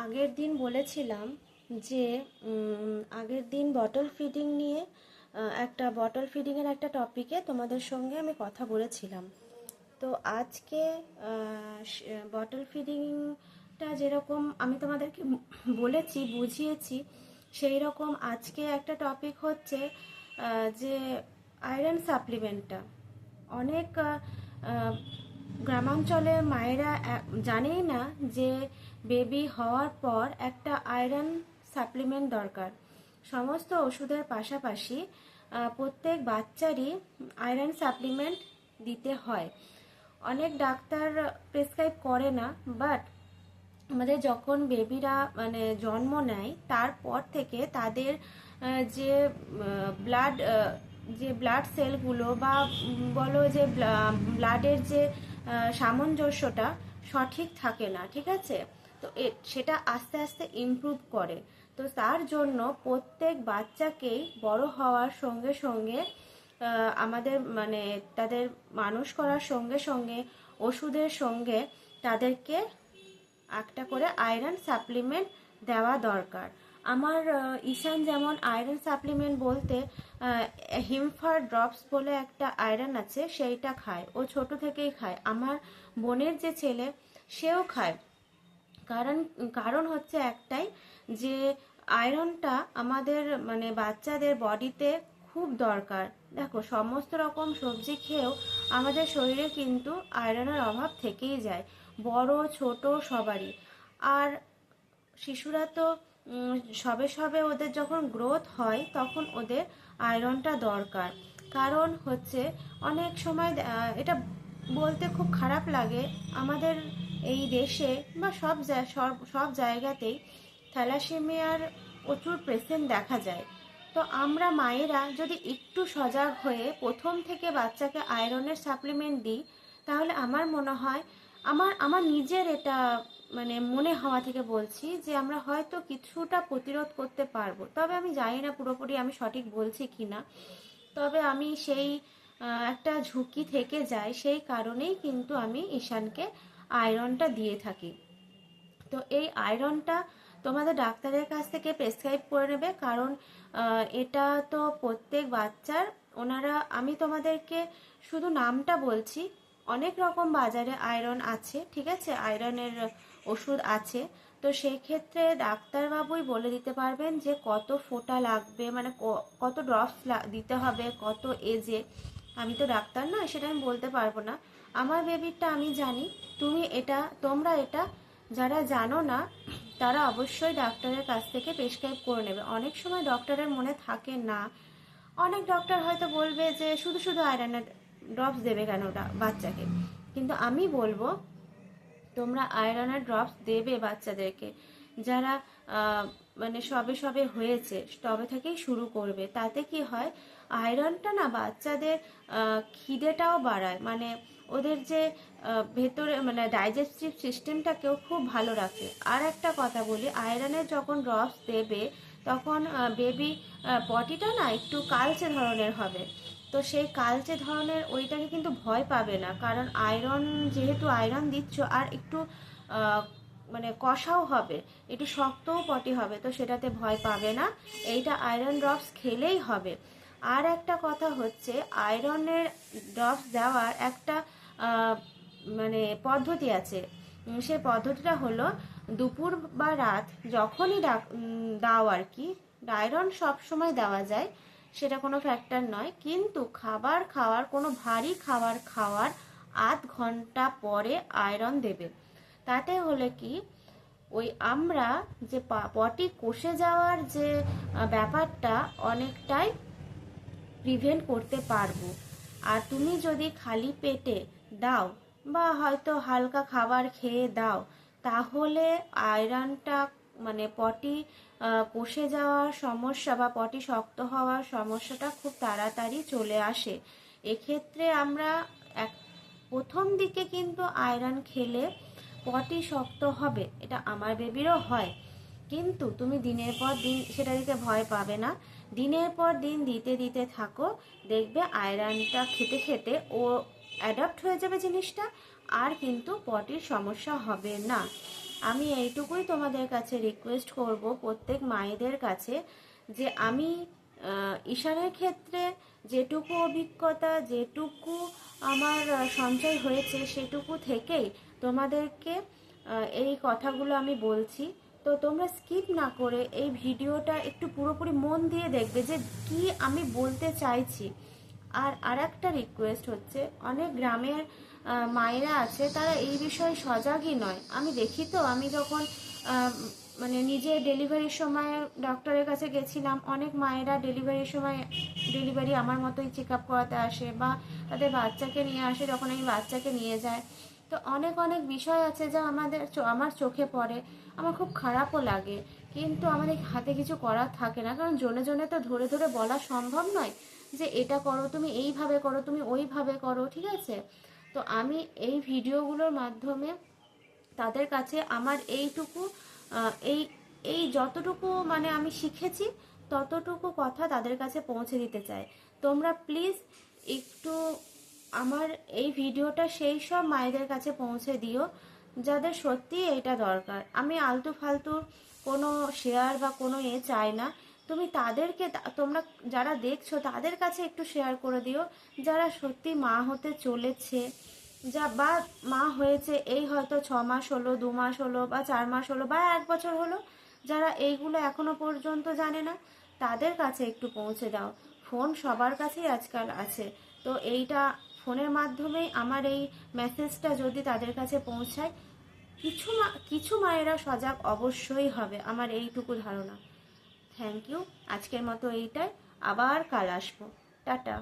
আগের দিন বলেছিলাম যে আগের দিন বটল ফিডিং নিয়ে একটা বটল ফিডিংয়ের একটা টপিকে তোমাদের সঙ্গে আমি কথা বলেছিলাম। তো আজকে বটল ফিডিংটা যেরকম আমি তোমাদেরকে বলেছি বুঝিয়েছি, সেই রকম আজকে একটা টপিক হচ্ছে যে আয়রন সাপ্লিমেন্টটা। অনেক গ্রামাঞ্চলের মায়েরা জানেই না যে বেবি হওয়ার পর একটা আয়রন সাপ্লিমেন্ট দরকার। সমস্ত ওষুধের পাশাপাশি প্রত্যেক বাচ্চারই আয়রন সাপ্লিমেন্ট দিতে হয়। অনেক ডাক্তার প্রেসক্রাইব করে না, বাট আমাদের যখন বেবিরা মানে জন্ম নেয় তারপর থেকে তাদের যে ব্লাড ব্লাড সেলগুলো বা বলো যে ব্লাডের যে সামঞ্জস্যটা সঠিক থাকে না, ঠিক আছে? তো সেটা আস্তে আস্তে ইমপ্রুভ করে। তো তার জন্য প্রত্যেক বাচ্চাকেই বড় হওয়ার সঙ্গে সঙ্গে আমাদের মানে তাদের মানুষ করার সঙ্গে সঙ্গে ওষুধের সঙ্গে তাদেরকে একটা করে আয়রন সাপ্লিমেন্ট দেওয়া দরকার। আমার ঈশান যেমন আয়রন সাপ্লিমেন্ট বলতে হিমফার ড্রপস বলে একটা আয়রন আছে, সেইটা খায়। ও ছোট থেকেই খায়। আমার বোনের যে ছেলে, সেও খায়। কারণ কারণ হচ্ছে একটাই, যে আয়রনটা আমাদের মানে বাচ্চাদের বডিতে খুব দরকার। দেখো, সমস্ত রকম সবজি খেয়েও আমাদের শরীরে কিন্তু আয়রনের অভাব থেকেই যায়, বড় ছোট সবারই। আর শিশুরা তো সবে সবে ওদের যখন গ্রোথ হয় তখন ওদের আয়রনটা দরকার। কারণ হচ্ছে অনেক সময় এটা বলতে খুব খারাপ লাগে, আমাদের এই দেশে বা সব জায়গাতেই থ্যালাসেমিয়ার প্রচুর পেশেন্ট দেখা যায়। তো আমরা মায়েরা যদি একটু সজাগ হয়ে প্রথম থেকে বাচ্চাকে আয়রনের সাপ্লিমেন্ট দিই, তাহলে আমার মনে হয়, আমার নিজের এটা মানে মনে হওয়া থেকে বলছি, যে আমরা হয়তো কিছুটা প্রতিরোধ করতে পারবো। তবে আমি জানি না পুরোপুরি আমি সঠিক বলছি কি না। তবে আমি সেই একটা ঝুঁকি থেকে যায়, সেই কারণেই কিন্তু আমি ঈশানকে আয়রনটা দিয়ে থাকি। তো এই আয়রনটা তোমাদের ডাক্তারের কাছ থেকে প্রেসক্রাইব করে নেবে, কারণ এটা তো প্রত্যেক বাচ্চার ওনারা, আমি তোমাদেরকে শুধু নামটা বলছি। অনেক রকম বাজারে আয়রন আছে, ঠিক আছে, আয়রনের ওষুধ আছে। তো সেই ক্ষেত্রে ডাক্তারবাবুই বলে দিতে পারবেন যে কত ফোঁটা লাগবে, মানে কত ড্রপস দিতে হবে, কত এজে। আমি তো ডাক্তার না, সেটা আমি বলতে পারবো না। আমার বেবিরটা আমি জানি। তোমরা এটা যারা জানো না, তারা অবশ্যই ডাক্তারের কাছ থেকে প্রেসক্রাইব করে নেবে। অনেক সময় ডক্টরের মনে থাকে না, অনেক ডক্টর হয়তো বলবে যে শুধু শুধু আয়রনের ড্রপস দেবে কেন বাচ্চাকে। কিন্তু আমি বলবো, তোমরা আয়রনের ড্রপস দেবে বাচ্চাদেরকে। যারা মানে সবে সবে হয়েছে, তবে থেকেই শুরু করবে। তাতে কি হয়, আয়রনটা না বাচ্চাদের খিদেটাও বাড়ায়, মানে ওদের যে ভেতরে মানে ডাইজেস্টিভ সিস্টেমটাকেও খুব ভালো রাখে। আর একটা কথা বলি, আয়রনের যখন ড্রপস দেবে তখন বেবি পটিটা না একটু কালচে ধরনের হবে। তো সেই কালচে ধরনের ওইটাকে কিন্তু ভয় পাবে না, কারণ আয়রন, যেহেতু আয়রন দিচ্ছ, আর একটু মানে কষাও হবে, একটু শক্তও পটি হবে, তো সেটাতে ভয় পাবে না। এইটা আয়রন ড্রপস খেলেই হবে। আর একটা কথা হচ্ছে, আয়রনের ড্রপস দেওয়ার একটা মানে পদ্ধতি আছে। সেই পদ্ধতিটা হলো, দুপুর বা রাত যখনই দাও আর কি। আয়রন সব সময় দেওয়া যায়, সেটা কোনো ফ্যাক্টর নয়, কিন্তু খাবার খাওয়ার, কোনো ভারী খাবার খাওয়ার আধ ঘন্টা পরে আয়রন দেবে। তাতে হলে কি, ওই আমরা যে পটি কষে যাওয়ার যে ব্যাপারটা অনেকটাই প্রিভেন্ট করতে পারবো। আর তুমি যদি খালি পেটে দাও বা হয়তো হালকা খাবার খেয়ে দাও, তাহলে আয়রনটা মানে পটি কষে যাওয়ার সমস্যা বা পটি শক্ত হওয়ার সমস্যাটা খুব তাড়াতাড়ি চলে আসে। এক্ষেত্রে আমরা প্রথম দিকে কিন্তু আয়রন খেলে পটি শক্ত হবে, এটা আমার বেবিরও হয়। কিন্তু তুমি দিনের পর দিন সেটা দিতে ভয় পাবে না। দিনের পর দিন দিতে দিতে থাকো, দেখবে আয়রনটা খেতে খেতে ও অ্যাডাপ্ট হয়ে যাবে জিনিসটা, আর কিন্তু পটির সমস্যা হবে না। আমি এইটুকুই তোমাদের কাছে রিকোয়েস্ট করব, প্রত্যেক মায়েদের কাছে, যে আমি ঈশানের ক্ষেত্রে যেটুকু অভিজ্ঞতা, যেটুকু আমার সঞ্চয় হয়েছে, সেটুকু থেকেই তোমাদেরকে এই কথাগুলো আমি বলছি। তো তোমরা স্কিপ না করে এই ভিডিওটা একটু পুরোপুরি মন দিয়ে দেখবে যে কি আমি বলতে চাইছি। আর আরেকটা রিকোয়েস্ট হচ্ছে, অনেক গ্রামের মায়েরা আছে, তারা এই বিষয়ে সজাগই নয়। আমি দেখি তো, আমি যখন মানে নিজে ডেলিভারির সময় ডক্টরের কাছে গেছিলাম, অনেক মায়েরা ডেলিভারির সময় ডেলিভারি আমার মতোই চেক আপ করাতে আসে, বা তাদের বাচ্চাকে নিয়ে আসে, যখন আমি বাচ্চাকে নিয়ে যাই। তো অনেক অনেক বিষয় আছে যা আমার চোখে পড়ে, আমার খুব খারাপও লাগে, কিন্তু আমাদের হাতে কিছু করার থাকে না, কারণ জনে জনে তো ধরে ধরে বলা সম্ভব নয় যে এটা করো, তুমি এইভাবে করো, তুমি ওইভাবে করো, ঠিক আছে? তো আমি এই ভিডিওগুলোর মাধ্যমে তাদের কাছে আমার এইটুকু এই এই যতটুকু মানে আমি শিখেছি, ততটুকু কথা তাদের কাছে পৌঁছে দিতে চাই। তোমরা প্লিজ একটু আমার এই ভিডিওটা সেই সব মায়েদের কাছে পৌঁছে দিও যাদের সত্যি এটা দরকার। আমি আলতু ফালতু কোনো শেয়ার বা কোনো চাই না। তুমি তাদেরকে, তোমরা যারা দেখছো তাদের কাছে একটু শেয়ার করে দিও, যারা সত্যি মা হতে চলেছে, যা বা মা হয়েছে এই হয়তো 6 মাস হলো, 2 মাস হলো, বা 4 মাস হলো, বা 1 বছর হলো, যারা এইগুলো এখনো পর্যন্ত জানে না, তাদের কাছে একটু পৌঁছে দাও। ফোন সবার কাছেই আজকাল আছে, তো এইটা ফোনের মাধ্যমেই আমার এই মেসেজটা যদি তাদের কাছে পৌঁছায়, কিছু মায়েরা সজাগ অবশ্যই হবে, আমার এইটুকু ধারণা। থ্যাংক ইউ, আজকের মতো এইটাই, আবার কাল আসবো। টাটা।